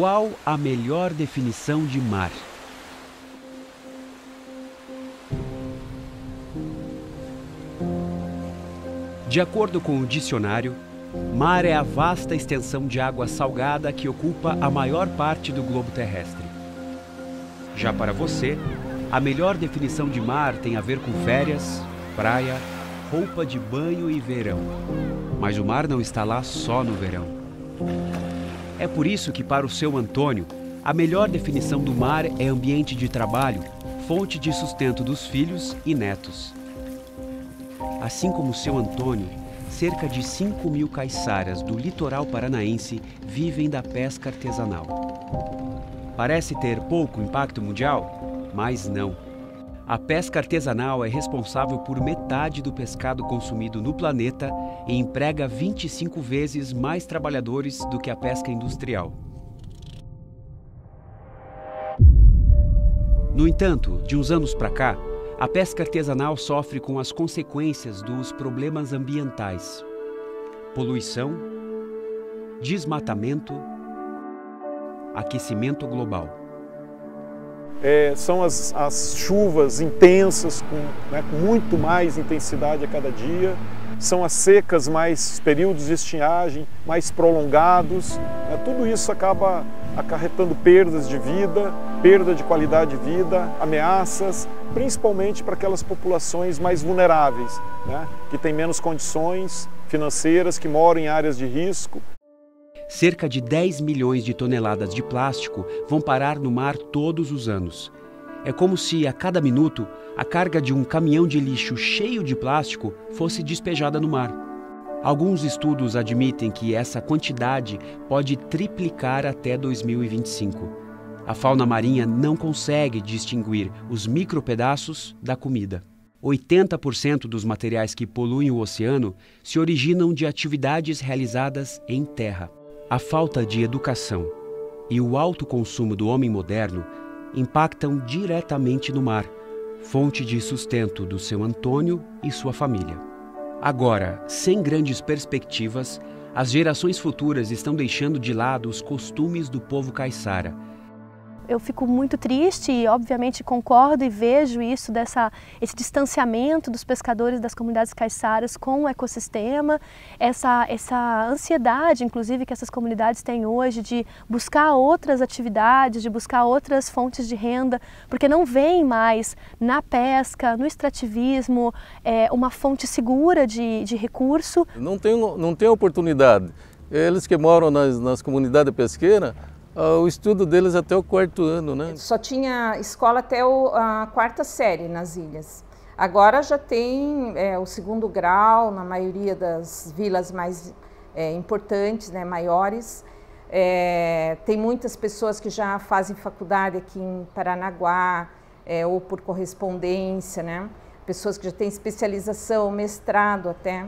Qual a melhor definição de mar? De acordo com o dicionário, mar é a vasta extensão de água salgada que ocupa a maior parte do globo terrestre. Já para você, a melhor definição de mar tem a ver com férias, praia, roupa de banho e verão. Mas o mar não está lá só no verão. É por isso que, para o seu Antônio, a melhor definição do mar é ambiente de trabalho, fonte de sustento dos filhos e netos. Assim como seu Antônio, cerca de 5.000 caiçaras do litoral paranaense vivem da pesca artesanal. Parece ter pouco impacto mundial, mas não. A pesca artesanal é responsável por metade do pescado consumido no planeta e emprega 25 vezes mais trabalhadores do que a pesca industrial. No entanto, de uns anos para cá, a pesca artesanal sofre com as consequências dos problemas ambientais: poluição, desmatamento, aquecimento global. São as chuvas intensas, com muito mais intensidade a cada dia. São as secas, mais períodos de estiagem mais prolongados. Tudo isso acaba acarretando perdas de vida, perda de qualidade de vida, ameaças, principalmente para aquelas populações mais vulneráveis, que têm menos condições financeiras, que moram em áreas de risco. Cerca de 10 milhões de toneladas de plástico vão parar no mar todos os anos. É como se, a cada minuto, a carga de um caminhão de lixo cheio de plástico fosse despejada no mar. Alguns estudos admitem que essa quantidade pode triplicar até 2025. A fauna marinha não consegue distinguir os micropedaços da comida. 80% dos materiais que poluem o oceano se originam de atividades realizadas em terra. A falta de educação e o alto consumo do homem moderno impactam diretamente no mar, fonte de sustento do seu Antônio e sua família. Agora, sem grandes perspectivas, as gerações futuras estão deixando de lado os costumes do povo caiçara. Eu fico muito triste e, obviamente, concordo e vejo isso, esse distanciamento dos pescadores das comunidades caiçaras com o ecossistema, essa ansiedade, inclusive, que essas comunidades têm hoje de buscar outras atividades, de buscar outras fontes de renda, porque não veem mais na pesca, no extrativismo, uma fonte segura de recurso. Não tem oportunidade. Eles que moram nas comunidades pesqueiras, o estudo deles até o 4º ano, né? Só tinha escola até a 4ª série nas ilhas. Agora já tem o 2º grau na maioria das vilas mais importantes, maiores. Tem muitas pessoas que já fazem faculdade aqui em Paranaguá, ou por correspondência, Pessoas que já têm especialização, mestrado até.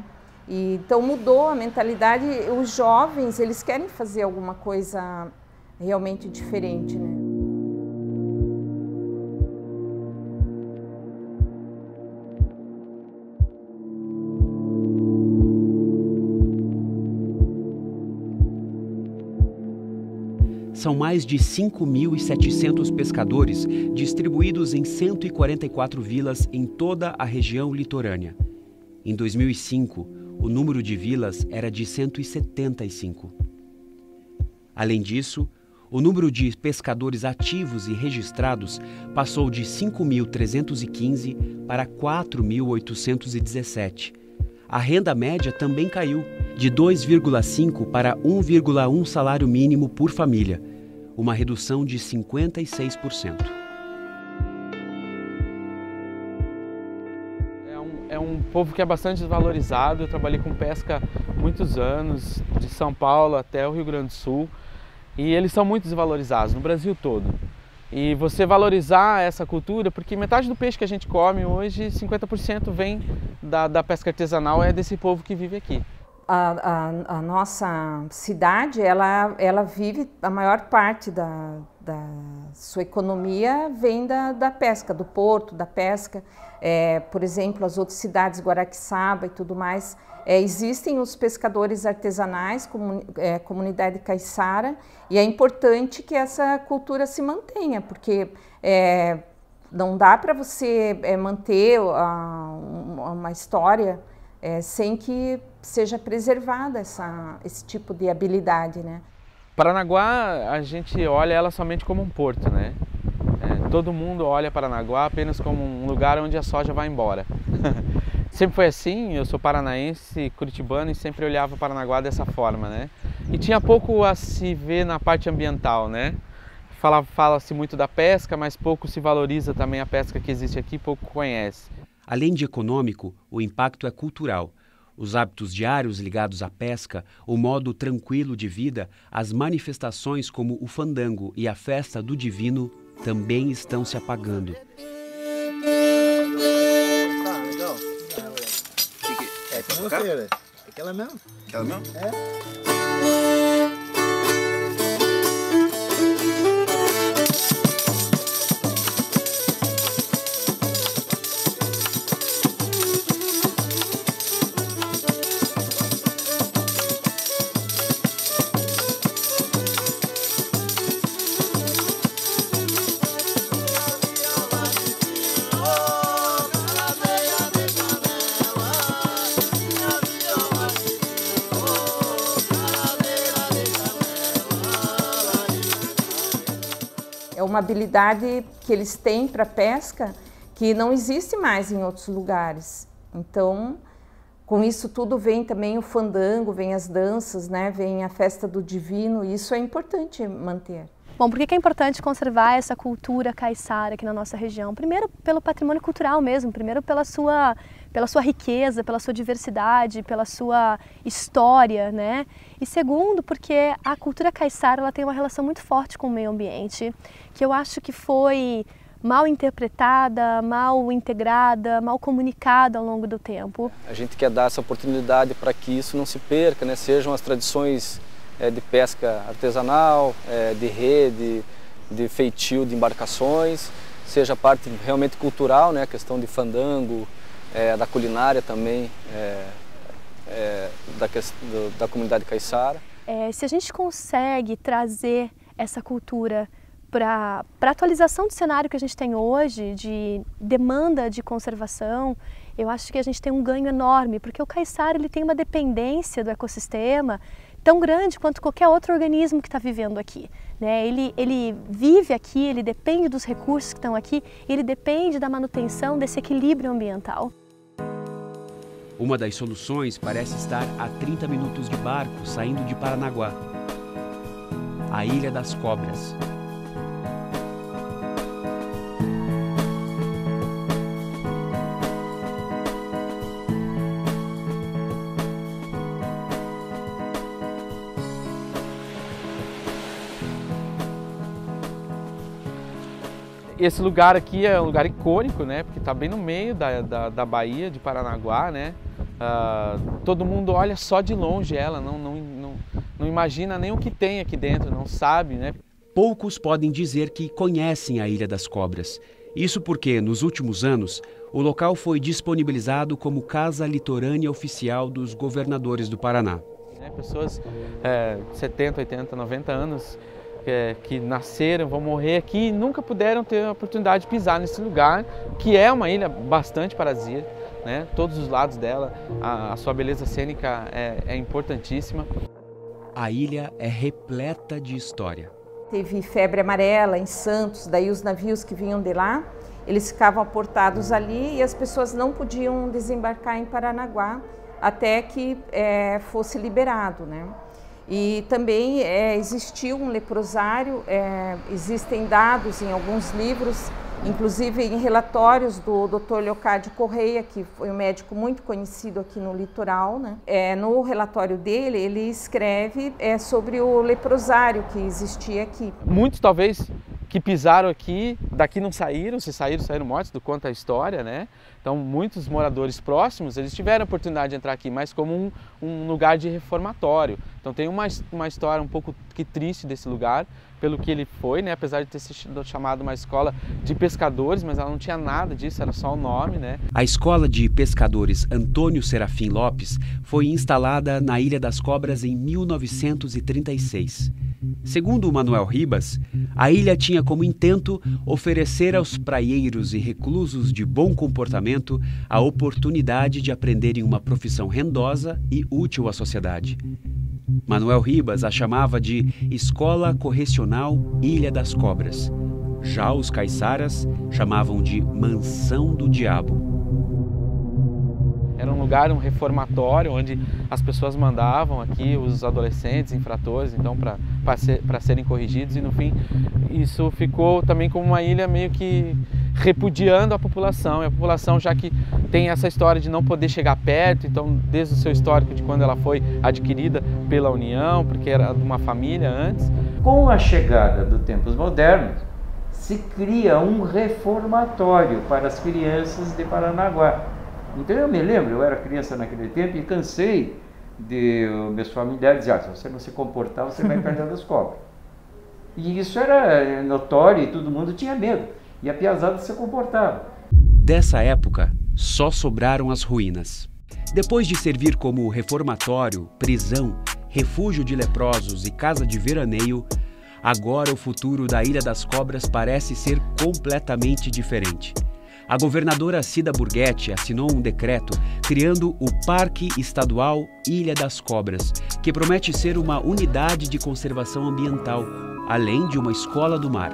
Então mudou a mentalidade. Os jovens, eles querem fazer alguma coisa realmente diferente, São mais de 5.700 pescadores distribuídos em 144 vilas em toda a região litorânea. Em 2005, o número de vilas era de 175. Além disso, o número de pescadores ativos e registrados passou de 5.315 para 4.817. A renda média também caiu, de 2,5 para 1,1 salário mínimo por família, uma redução de 56%. É um povo que é bastante desvalorizado. Eu trabalhei com pesca há muitos anos, de São Paulo até o Rio Grande do Sul. E eles são muito desvalorizados no Brasil todo. E você valorizar essa cultura, porque metade do peixe que a gente come hoje, 50% vem da pesca artesanal, é desse povo que vive aqui. A nossa cidade, ela vive, a maior parte da sua economia vem da pesca, do porto, da pesca. Por exemplo, as outras cidades, Guaraqueçaba e tudo mais, existem os pescadores artesanais, comunidade caiçara, e é importante que essa cultura se mantenha, porque não dá para você manter uma história sem que seja preservada esse tipo de habilidade, né? Paranaguá, a gente olha ela somente como um porto, né? Todo mundo olha Paranaguá apenas como um lugar onde a soja vai embora. Sempre foi assim, eu sou paranaense, curitibano, e sempre olhava Paranaguá dessa forma, né? E tinha pouco a se ver na parte ambiental, né? Fala-se muito da pesca, mas pouco se valoriza também a pesca que existe aqui, pouco conhece. Além de econômico, o impacto é cultural. Os hábitos diários ligados à pesca, o modo tranquilo de vida, as manifestações como o fandango e a festa do divino também estão se apagando. Legal. É com você, velho. Aquela mesmo? Aquela mesmo? É uma habilidade que eles têm para pesca que não existe mais em outros lugares. Então, com isso tudo vem também o fandango, vem as danças, né? Vem a festa do divino, e isso é importante manter. Bom, por que é importante conservar essa cultura caiçara aqui na nossa região? Primeiro, pelo patrimônio cultural mesmo, primeiro pela sua riqueza, pela sua diversidade, pela sua história, né? E segundo, porque a cultura caiçara ela tem uma relação muito forte com o meio ambiente, que eu acho que foi mal interpretada, mal integrada, mal comunicada ao longo do tempo. A gente quer dar essa oportunidade para que isso não se perca, né? Sejam as tradições de pesca artesanal, de rede, de feitio de embarcações, seja a parte realmente cultural, né? A questão de fandango, da culinária também, da comunidade caiçara. Se a gente consegue trazer essa cultura para a atualização do cenário que a gente tem hoje, de demanda de conservação, eu acho que a gente tem um ganho enorme, porque o caiçara ele tem uma dependência do ecossistema tão grande quanto qualquer outro organismo que está vivendo aqui, né? Ele vive aqui, ele depende dos recursos que estão aqui, ele depende da manutenção desse equilíbrio ambiental. Uma das soluções parece estar a 30 minutos de barco saindo de Paranaguá. A Ilha das Cobras. Esse lugar aqui é um lugar icônico, né? Porque está bem no meio da Baía de Paranaguá, né? Todo mundo olha só de longe ela, não imagina nem o que tem aqui dentro, não sabe, né? Poucos podem dizer que conhecem a Ilha das Cobras. Isso porque, nos últimos anos, o local foi disponibilizado como casa litorânea oficial dos governadores do Paraná. Pessoas 70, 80, 90 anos que nasceram, vão morrer aqui e nunca puderam ter a oportunidade de pisar nesse lugar, que é uma ilha bastante paradisíaca, né? Todos os lados dela, a sua beleza cênica é importantíssima. A ilha é repleta de história. Teve febre amarela em Santos, daí os navios que vinham de lá, eles ficavam aportados ali e as pessoas não podiam desembarcar em Paranaguá até que fosse liberado, né? E também existiu um leprosário, existem dados em alguns livros, inclusive em relatórios do Dr. Leocádio Correia, que foi um médico muito conhecido aqui no litoral, né? No relatório dele, ele escreve sobre o leprosário que existia aqui. Muitos talvez que pisaram aqui, daqui não saíram, se saíram mortos, do conta a história, né? Então muitos moradores próximos, eles tiveram a oportunidade de entrar aqui, mas como um lugar de reformatório. Então tem uma história um pouco que triste desse lugar, pelo que ele foi, né? Apesar de ter sido chamado uma escola de pescadores, mas ela não tinha nada disso, era só o nome, né? A Escola de Pescadores Antônio Serafim Lopes foi instalada na Ilha das Cobras em 1936. Segundo o Manuel Ribas, a ilha tinha como intento oferecer aos praieiros e reclusos de bom comportamento a oportunidade de aprenderem uma profissão rendosa e útil à sociedade. Manuel Ribas a chamava de Escola Correcional Ilha das Cobras. Já os caiçaras chamavam de Mansão do Diabo. Era um lugar, um reformatório, onde as pessoas mandavam aqui os adolescentes, infratores, então para serem corrigidos, e no fim isso ficou também como uma ilha meio que repudiando a população. E a população, já que tem essa história de não poder chegar perto, então desde o seu histórico de quando ela foi adquirida pela União, porque era de uma família antes. Com a chegada dos tempos modernos, se cria um reformatório para as crianças de Paranaguá. Então eu me lembro, eu era criança naquele tempo e cansei de meus familiares dizer, se você não se comportar, você vai perder as cobras. E isso era notório e todo mundo tinha medo. E a piazada se comportava. Dessa época, só sobraram as ruínas. Depois de servir como reformatório, prisão, refúgio de leprosos e casa de veraneio, agora o futuro da Ilha das Cobras parece ser completamente diferente. A governadora Cida Burghetti assinou um decreto criando o Parque Estadual Ilha das Cobras, que promete ser uma unidade de conservação ambiental, além de uma escola do mar.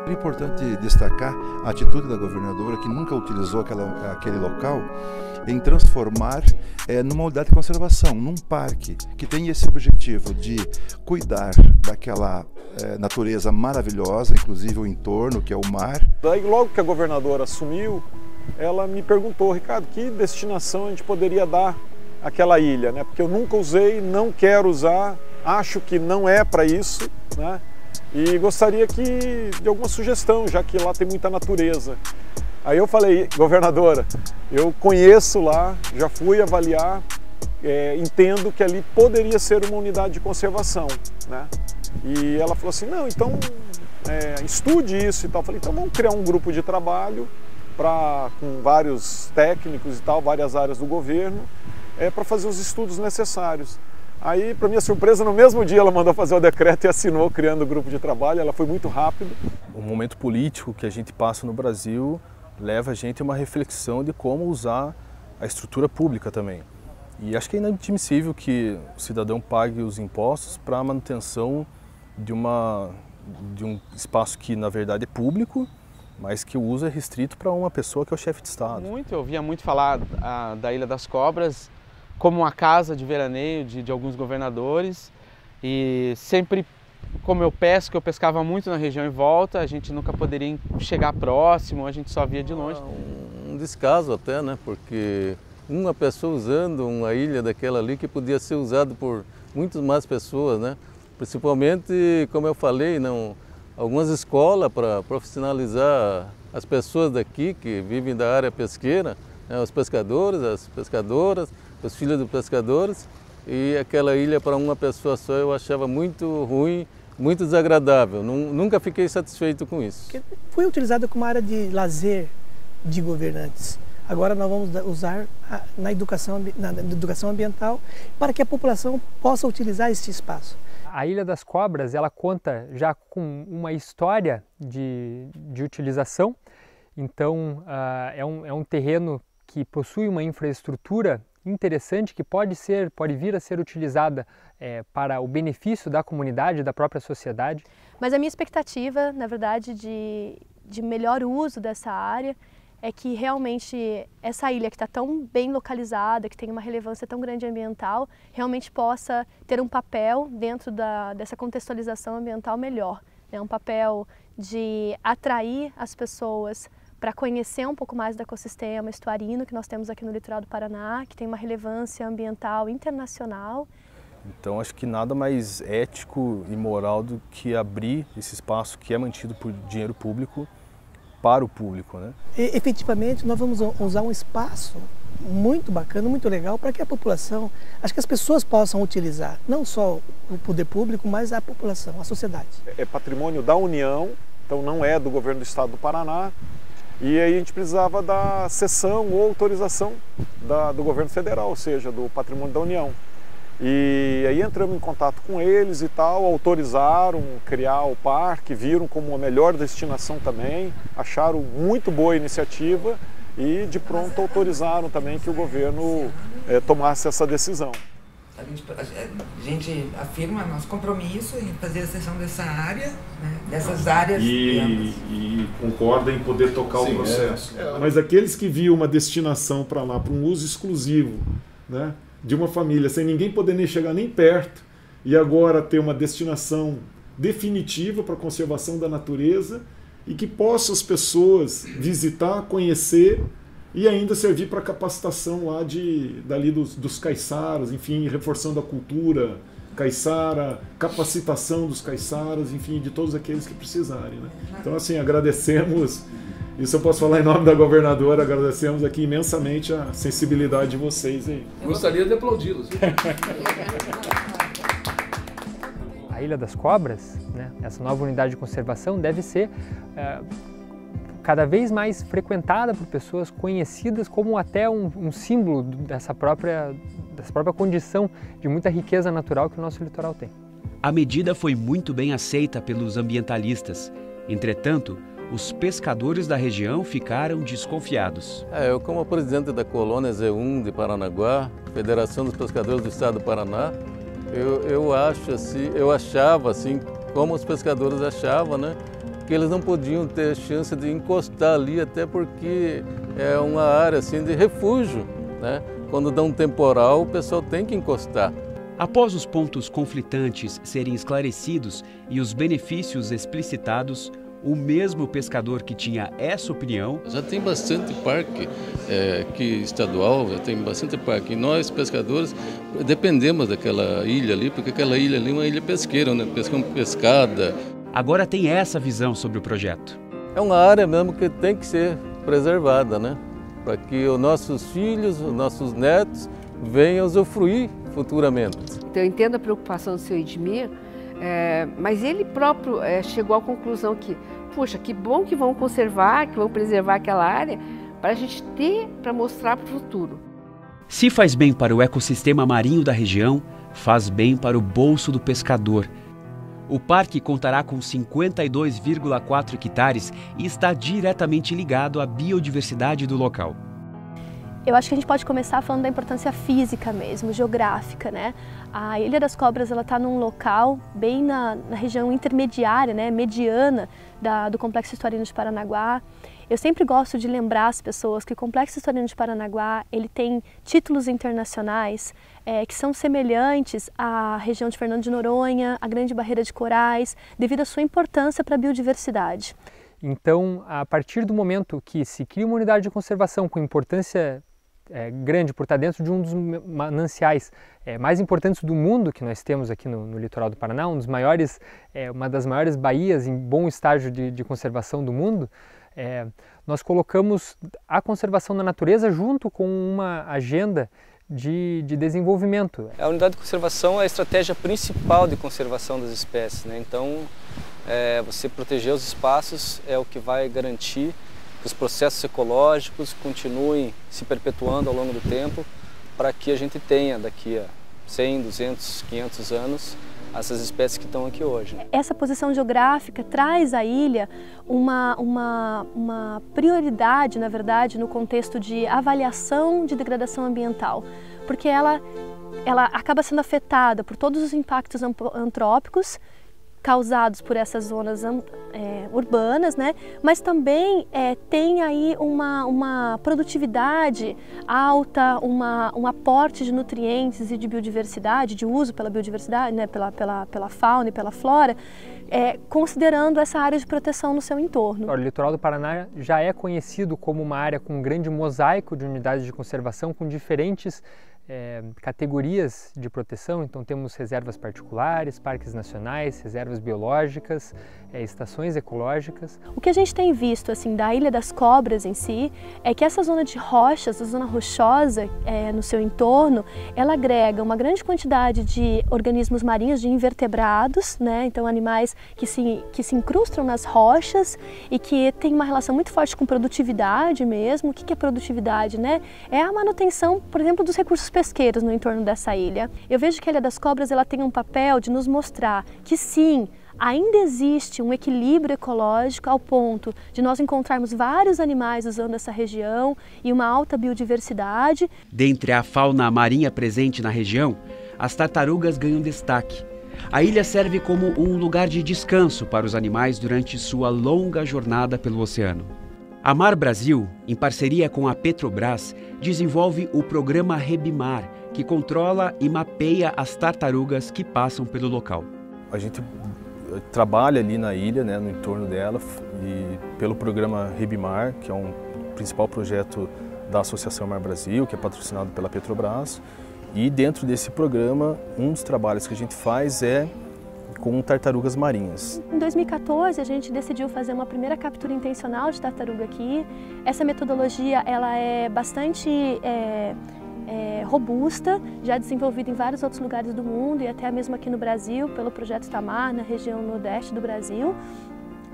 É importante destacar a atitude da governadora, que nunca utilizou aquele local em transformar numa unidade de conservação, num parque que tem esse objetivo de cuidar daquela natureza maravilhosa, inclusive o entorno, que é o mar. Daí, logo que a governadora assumiu, ela me perguntou, Ricardo, que destinação a gente poderia dar àquela ilha, né? Porque eu nunca usei, não quero usar, acho que não é para isso, né? E gostaria de alguma sugestão, já que lá tem muita natureza. Aí eu falei, governadora, eu conheço lá, já fui avaliar, entendo que ali poderia ser uma unidade de conservação, né? E ela falou assim, não, então estude isso e tal. Eu falei, então vamos criar um grupo de trabalho com vários técnicos e tal, várias áreas do governo, para fazer os estudos necessários. Aí, para minha surpresa, no mesmo dia ela mandou fazer o decreto e assinou, criando o grupo de trabalho. Ela foi muito rápido. O momento político que a gente passa no Brasil leva a gente a uma reflexão de como usar a estrutura pública também. E acho que é inadmissível que o cidadão pague os impostos para a manutenção de um espaço que, na verdade, é público, mas que o uso é restrito para uma pessoa que é o chefe de Estado. Eu ouvia muito falar da Ilha das Cobras como uma casa de veraneio de alguns governadores, e sempre, como eu pescava muito na região em volta, a gente nunca poderia chegar próximo, a gente só via de longe. Um descaso até, né? Porque uma pessoa usando uma ilha daquela ali que podia ser usada por muitas mais pessoas, né? Principalmente, como eu falei, algumas escolas para profissionalizar as pessoas daqui que vivem da área pesqueira, né? Os pescadores, as pescadoras, os filhos dos pescadores, e aquela ilha para uma pessoa só eu achava muito ruim, muito desagradável. Nunca fiquei satisfeito com isso. Foi utilizada como área de lazer de governantes. Agora nós vamos usar na educação ambiental para que a população possa utilizar este espaço. A Ilha das Cobras, ela conta já com uma história de utilização. Então é um terreno que possui uma infraestrutura interessante que pode vir a ser utilizada para o benefício da comunidade, da própria sociedade. Mas a minha expectativa, na verdade, de melhor uso dessa área é que realmente essa ilha que está tão bem localizada, que tem uma relevância tão grande ambiental, realmente possa ter um papel dentro dessa contextualização ambiental melhor. É um papel de atrair as pessoas para conhecer um pouco mais do ecossistema estuarino que nós temos aqui no litoral do Paraná, que tem uma relevância ambiental internacional. Então acho que nada mais ético e moral do que abrir esse espaço que é mantido por dinheiro público para o público, né? E, efetivamente nós vamos usar um espaço muito bacana, muito legal, para que a população, acho que as pessoas possam utilizar, não só o poder público, mas a população, a sociedade. É patrimônio da União, então não é do governo do estado do Paraná, e aí a gente precisava da cessão ou autorização do governo federal, ou seja, do patrimônio da União. E aí entramos em contato com eles e tal, autorizaram criar o parque, viram como a melhor destinação também, acharam muito boa a iniciativa e de pronto autorizaram também que o governo tomasse essa decisão. A gente afirma nosso compromisso em fazer a cessão dessa área, né, dessas áreas. E concorda em poder tocar o processo. Mas aqueles que viam uma destinação para lá, para um uso exclusivo, né, de uma família, sem ninguém poder nem chegar nem perto, e agora ter uma destinação definitiva para a conservação da natureza e que possa as pessoas visitar, conhecer e ainda servir para capacitação lá dali dos caiçaras, enfim, reforçando a cultura caiçara, capacitação dos caiçaras, enfim, de todos aqueles que precisarem, né? Então, assim, agradecemos, isso eu posso falar em nome da governadora, agradecemos aqui imensamente a sensibilidade de vocês aí. Gostaria de aplaudi-los. A Ilha das Cobras, né, essa nova unidade de conservação, deve ser cada vez mais frequentada por pessoas conhecidas como até um símbolo dessa própria condição de muita riqueza natural que o nosso litoral tem. A medida foi muito bem aceita pelos ambientalistas. Entretanto, os pescadores da região ficaram desconfiados. Eu, como presidente da colônia Z1 de Paranaguá, Federação dos Pescadores do Estado do Paraná, eu achava assim, como os pescadores achavam, né, que eles não podiam ter chance de encostar ali, até porque é uma área assim de refúgio, né? Quando dá um temporal, o pessoal tem que encostar. Após os pontos conflitantes serem esclarecidos e os benefícios explicitados, o mesmo pescador que tinha essa opinião... Já tem bastante parque estadual, já tem bastante parque. E nós, pescadores, dependemos daquela ilha ali, porque aquela ilha ali é uma ilha pesqueira, né? Pescada. Agora tem essa visão sobre o projeto. É uma área mesmo que tem que ser preservada, né? Para que os nossos filhos, os nossos netos venham usufruir futuramente. Então eu entendo a preocupação do seu Edmir, mas ele próprio chegou à conclusão que, puxa, que bom que vão conservar, que vão preservar aquela área, para a gente ter, para mostrar para o futuro. Se faz bem para o ecossistema marinho da região, faz bem para o bolso do pescador. O parque contará com 52,4 hectares e está diretamente ligado à biodiversidade do local. Eu acho que a gente pode começar falando da importância física mesmo, geográfica, né? A Ilha das Cobras está num local bem na região intermediária, né, mediana do Complexo Historiano de Paranaguá. Eu sempre gosto de lembrar as pessoas que o Complexo Historiano de Paranaguá ele tem títulos internacionais que são semelhantes à região de Fernando de Noronha, à Grande Barreira de Corais, devido à sua importância para a biodiversidade. Então, a partir do momento que se cria uma unidade de conservação com importância grande por estar dentro de um dos mananciais mais importantes do mundo que nós temos aqui no litoral do Paraná, uma das maiores baías em bom estágio de conservação do mundo, nós colocamos a conservação da natureza junto com uma agenda de desenvolvimento. A unidade de conservação é a estratégia principal de conservação das espécies, né? Então, você proteger os espaços é o que vai garantir que os processos ecológicos continuem se perpetuando ao longo do tempo, para que a gente tenha daqui a 100, 200, 500 anos essas espécies que estão aqui hoje. Essa posição geográfica traz à ilha uma prioridade, na verdade, no contexto de avaliação de degradação ambiental, porque ela acaba sendo afetada por todos os impactos antrópicos causados por essas zonas urbanas, né? Mas também tem aí uma produtividade alta, um aporte de nutrientes e de biodiversidade, de uso pela biodiversidade, né? pela fauna e pela flora, considerando essa área de proteção no seu entorno. O litoral do Paraná já é conhecido como uma área com um grande mosaico de unidades de conservação com diferentes categorias de proteção, então temos reservas particulares, parques nacionais, reservas biológicas, estações ecológicas. O que a gente tem visto assim da Ilha das Cobras em si é que essa zona de rochas, a zona rochosa no seu entorno, ela agrega uma grande quantidade de organismos marinhos, de invertebrados, né? Então animais que se incrustam nas rochas e que tem uma relação muito forte com produtividade mesmo. O que é produtividade, né? É a manutenção, por exemplo, dos recursos pesqueiros no entorno dessa ilha. Eu vejo que a Ilha das Cobras ela tem um papel de nos mostrar que sim, ainda existe um equilíbrio ecológico ao ponto de nós encontrarmos vários animais usando essa região e uma alta biodiversidade. Dentre a fauna marinha presente na região, as tartarugas ganham destaque. A ilha serve como um lugar de descanso para os animais durante sua longa jornada pelo oceano. A Mar Brasil, em parceria com a Petrobras, desenvolve o programa Rebimar, que controla e mapeia as tartarugas que passam pelo local. A gente trabalha ali na ilha, né, no entorno dela, e pelo programa Rebimar, que é um principal projeto da Associação Mar Brasil, que é patrocinado pela Petrobras. E dentro desse programa, um dos trabalhos que a gente faz é com tartarugas marinhas. Em 2014 a gente decidiu fazer uma primeira captura intencional de tartaruga aqui. Essa metodologia ela é bastante robusta, já desenvolvida em vários outros lugares do mundo e até mesmo aqui no Brasil, pelo projeto Tamar, na região nordeste do Brasil.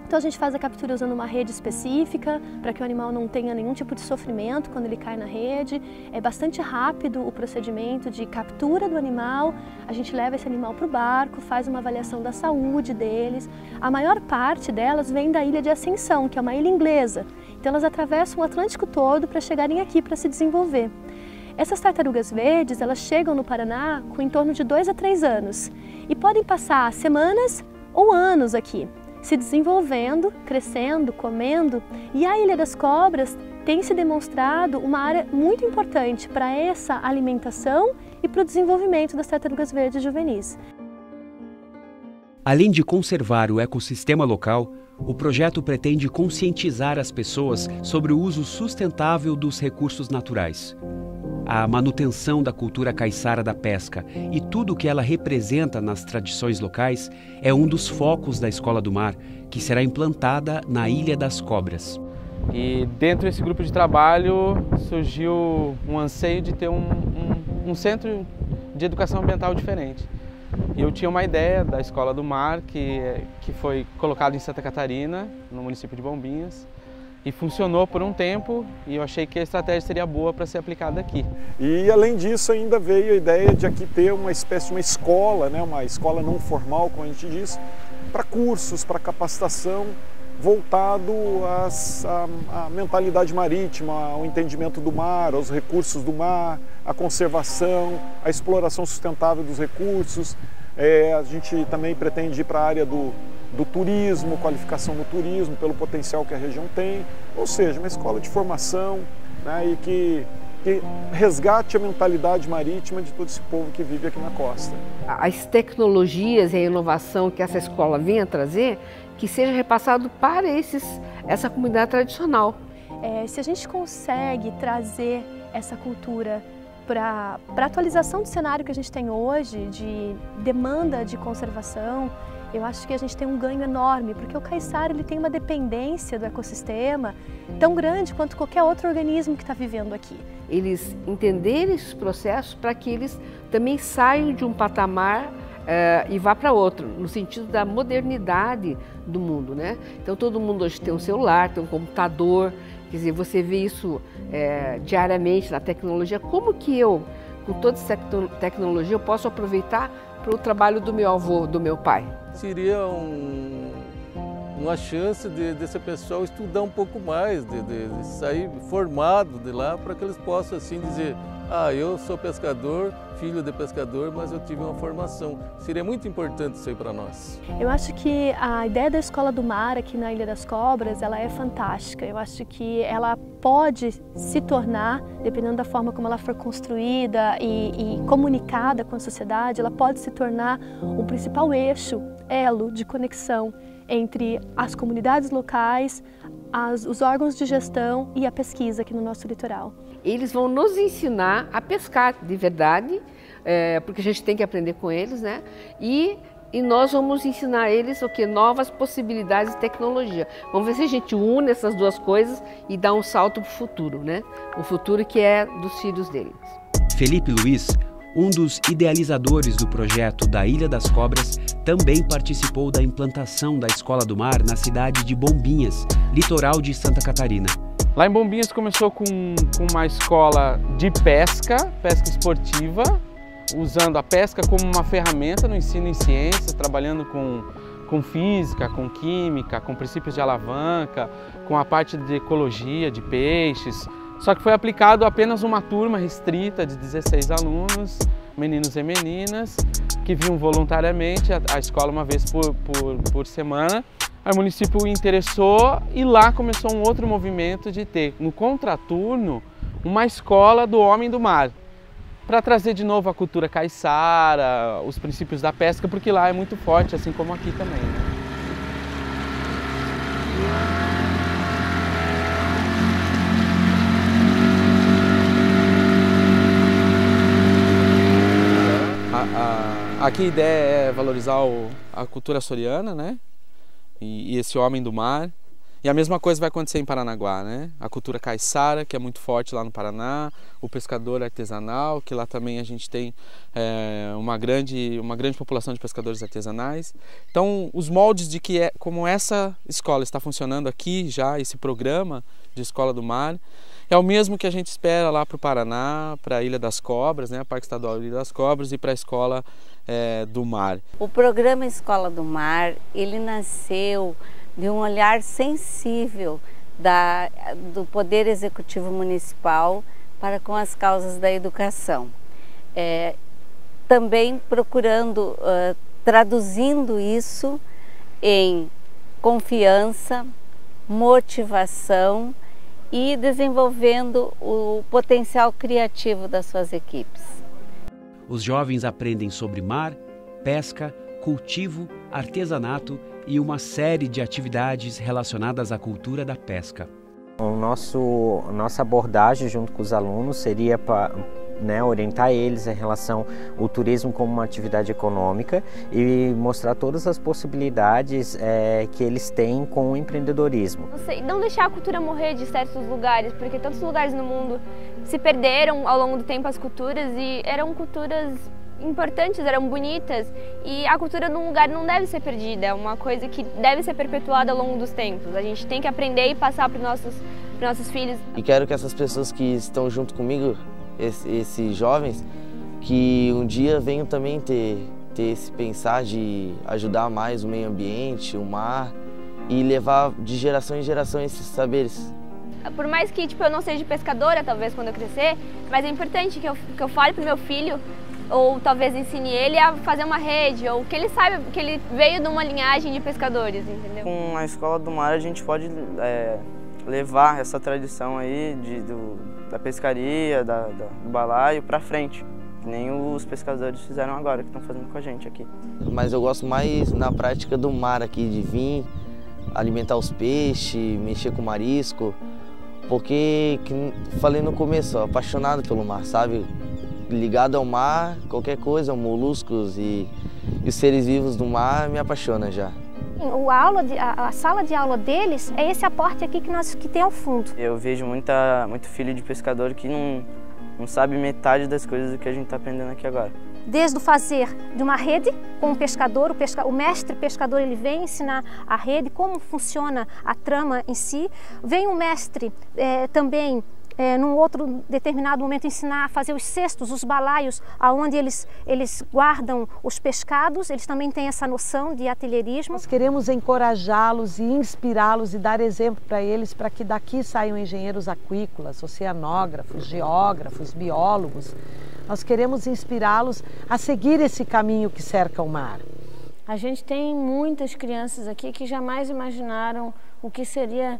Então a gente faz a captura usando uma rede específica para que o animal não tenha nenhum tipo de sofrimento quando ele cai na rede. É bastante rápido o procedimento de captura do animal, a gente leva esse animal para o barco, faz uma avaliação da saúde deles. A maior parte delas vem da Ilha de Ascensão, que é uma ilha inglesa. Então elas atravessam o Atlântico todo para chegarem aqui para se desenvolver. Essas tartarugas verdes, elas chegam no Paraná com em torno de 2 a 3 anos e podem passar semanas ou anos aqui, se desenvolvendo, crescendo, comendo, e a Ilha das Cobras tem se demonstrado uma área muito importante para essa alimentação e para o desenvolvimento das tartarugas verdes juvenis. Além de conservar o ecossistema local, o projeto pretende conscientizar as pessoas sobre o uso sustentável dos recursos naturais. A manutenção da cultura caiçara da pesca e tudo o que ela representa nas tradições locais é um dos focos da Escola do Mar, que será implantada na Ilha das Cobras. E dentro desse grupo de trabalho surgiu um anseio de ter um centro de educação ambiental diferente. E eu tinha uma ideia da Escola do Mar, que foi colocado em Santa Catarina, no município de Bombinhas, e funcionou por um tempo e eu achei que a estratégia seria boa para ser aplicada aqui. E além disso ainda veio a ideia de aqui ter uma espécie de uma escola, né, uma escola não formal, como a gente diz, para cursos, para capacitação, voltado à mentalidade marítima, ao entendimento do mar, aos recursos do mar, à conservação, à exploração sustentável dos recursos. A gente também pretende ir para a área do turismo, qualificação no turismo, pelo potencial que a região tem, ou seja, uma escola de formação, né, e que resgate a mentalidade marítima de todo esse povo que vive aqui na costa. As tecnologias e a inovação que essa escola vem a trazer, que seja repassado para essa comunidade tradicional. Se a gente consegue trazer essa cultura para a atualização do cenário que a gente tem hoje, de demanda de conservação, eu acho que a gente tem um ganho enorme, porque o caiçara ele tem uma dependência do ecossistema tão grande quanto qualquer outro organismo que está vivendo aqui. Eles entenderem esses processos para que eles também saiam de um patamar e vá para outro, no sentido da modernidade do mundo, né? Então todo mundo hoje tem um celular, tem um computador, quer dizer, você vê isso diariamente na tecnologia. Como que eu, com toda essa tecnologia, eu posso aproveitar para o trabalho do meu avô, do meu pai? Seria uma chance desse pessoal estudar um pouco mais, de sair formado de lá, para que eles possam assim dizer: ah, eu sou pescador, filho de pescador, mas eu tive uma formação. Seria muito importante isso aí para nós. Eu acho que a ideia da Escola do Mar aqui na Ilha das Cobras, ela é fantástica. Eu acho que ela pode se tornar, dependendo da forma como ela for construída e comunicada com a sociedade, ela pode se tornar um principal eixo, elo de conexão entre as comunidades locais, os órgãos de gestão e a pesquisa aqui no nosso litoral. Eles vão nos ensinar a pescar de verdade, porque a gente tem que aprender com eles, né? E nós vamos ensinar eles o que? Novas possibilidades de tecnologia. Vamos ver se a gente une essas duas coisas e dá um salto para o futuro, né? O futuro que é dos filhos deles. Felipe Luiz, um dos idealizadores do projeto da Ilha das Cobras, também participou da implantação da Escola do Mar na cidade de Bombinhas, litoral de Santa Catarina. Lá em Bombinhas começou com uma escola de pesca esportiva, usando a pesca como uma ferramenta no ensino em ciências, trabalhando com física, com química, com princípios de alavanca, com a parte de ecologia, de peixes. Só que foi aplicado apenas uma turma restrita de 16 alunos, meninos e meninas, que vinham voluntariamente à escola uma vez por semana. Aí o município interessou e lá começou um outro movimento de ter, no contraturno, uma escola do homem do mar, para trazer de novo a cultura caiçara, os princípios da pesca, porque lá é muito forte, assim como aqui também, né? Aqui a ideia é valorizar a cultura açoriana, né? E esse homem do mar. E a mesma coisa vai acontecer em Paranaguá, né? A cultura caiçara, que é muito forte lá no Paraná, o pescador artesanal, que lá também a gente tem uma grande população de pescadores artesanais. Então, os moldes de como essa escola está funcionando aqui já, esse programa de Escola do Mar, é o mesmo que a gente espera lá para o Paraná, para a Ilha das Cobras, né? Parque Estadual Ilha das Cobras, e para a Escola do Mar. O programa Escola do Mar, ele nasceu de um olhar sensível do Poder Executivo Municipal para com as causas da educação. Também procurando, traduzindo isso em confiança, motivação e desenvolvendo o potencial criativo das suas equipes. Os jovens aprendem sobre mar, pesca, cultivo, artesanato e uma série de atividades relacionadas à cultura da pesca. Nossa abordagem junto com os alunos seria para orientar eles em relação ao turismo como uma atividade econômica e mostrar todas as possibilidades que eles têm com o empreendedorismo. Não deixar a cultura morrer de certos lugares, porque tantos lugares no mundo se perderam ao longo do tempo as culturas e eram culturas importantes, eram bonitas, e a cultura num lugar não deve ser perdida, é uma coisa que deve ser perpetuada ao longo dos tempos. A gente tem que aprender e passar para os nossos filhos. E quero que essas pessoas que estão junto comigo, esses jovens, que um dia venham também ter esse pensar de ajudar mais o meio ambiente, o mar, e levar de geração em geração esses saberes. Por mais que eu não seja pescadora, talvez, quando eu crescer, mas é importante que eu fale para o meu filho, ou talvez ensine ele a fazer uma rede, ou que ele saiba que ele veio de uma linhagem de pescadores, entendeu? Com a Escola do Mar a gente pode levar essa tradição aí da pescaria, do balaio para frente, que nem os pescadores fizeram agora, que estão fazendo com a gente aqui. Mas eu gosto mais na prática do mar aqui, de vir, alimentar os peixes, mexer com marisco, porque, que falei no começo, apaixonado pelo mar, sabe? Ligado ao mar, qualquer coisa, moluscos e os seres vivos do mar me apaixona já. A sala de aula deles é esse aporte aqui que tem ao fundo. Eu vejo muito filho de pescador que não sabe metade das coisas do que a gente está aprendendo aqui agora. Desde o fazer de uma rede com um pescador, o mestre pescador ele vem ensinar a rede, como funciona a trama em si. Vem um mestre também num outro determinado momento ensinar a fazer os cestos, os balaios, aonde eles guardam os pescados. Eles também têm essa noção de atelierismo. Nós queremos encorajá-los e inspirá-los e dar exemplo para eles, para que daqui saiam engenheiros aquícolas, oceanógrafos, geógrafos, biólogos. Nós queremos inspirá-los a seguir esse caminho que cerca o mar. A gente tem muitas crianças aqui que jamais imaginaram o que seria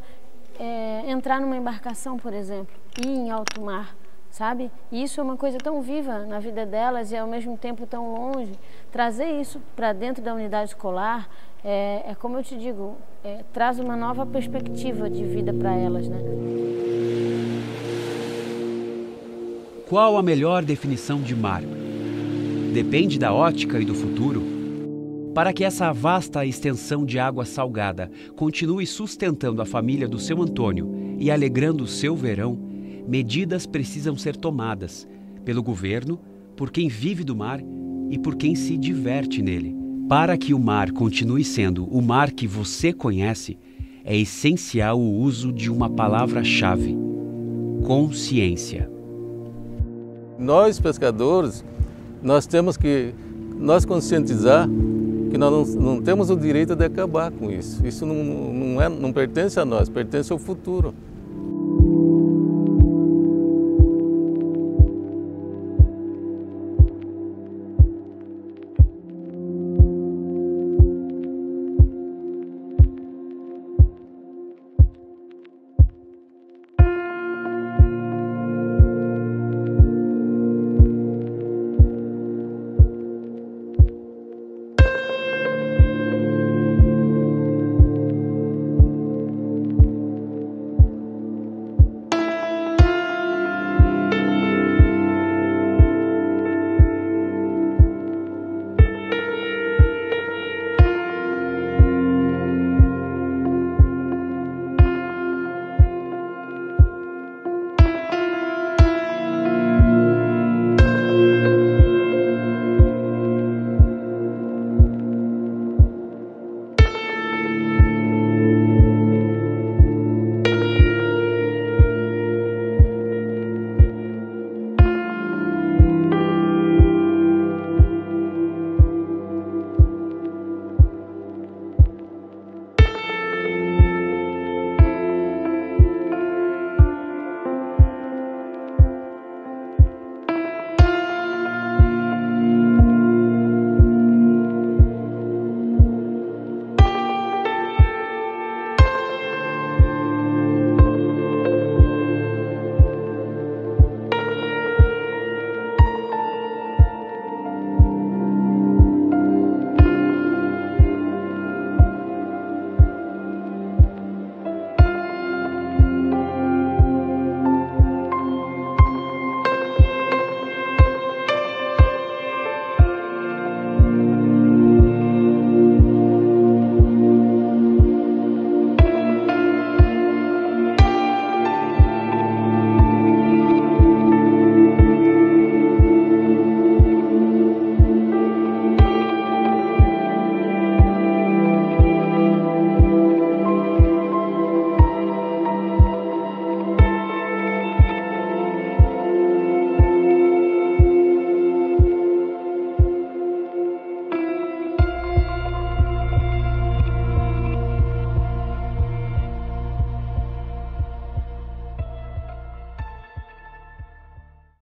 entrar numa embarcação, por exemplo, ir em alto mar, sabe? E isso é uma coisa tão viva na vida delas e ao mesmo tempo tão longe. Trazer isso para dentro da unidade escolar como eu te digo, traz uma nova perspectiva de vida para elas, né? qual a melhor definição de mar? Depende da ótica e do futuro. Para que essa vasta extensão de água salgada continue sustentando a família do seu Antônio e alegrando o seu verão, medidas precisam ser tomadas pelo governo, por quem vive do mar e por quem se diverte nele. Para que o mar continue sendo o mar que você conhece, é essencial o uso de uma palavra-chave: consciência. Nós, pescadores, nós temos que nos conscientizar que nós não temos o direito de acabar com isso. Isso não pertence a nós, pertence ao futuro.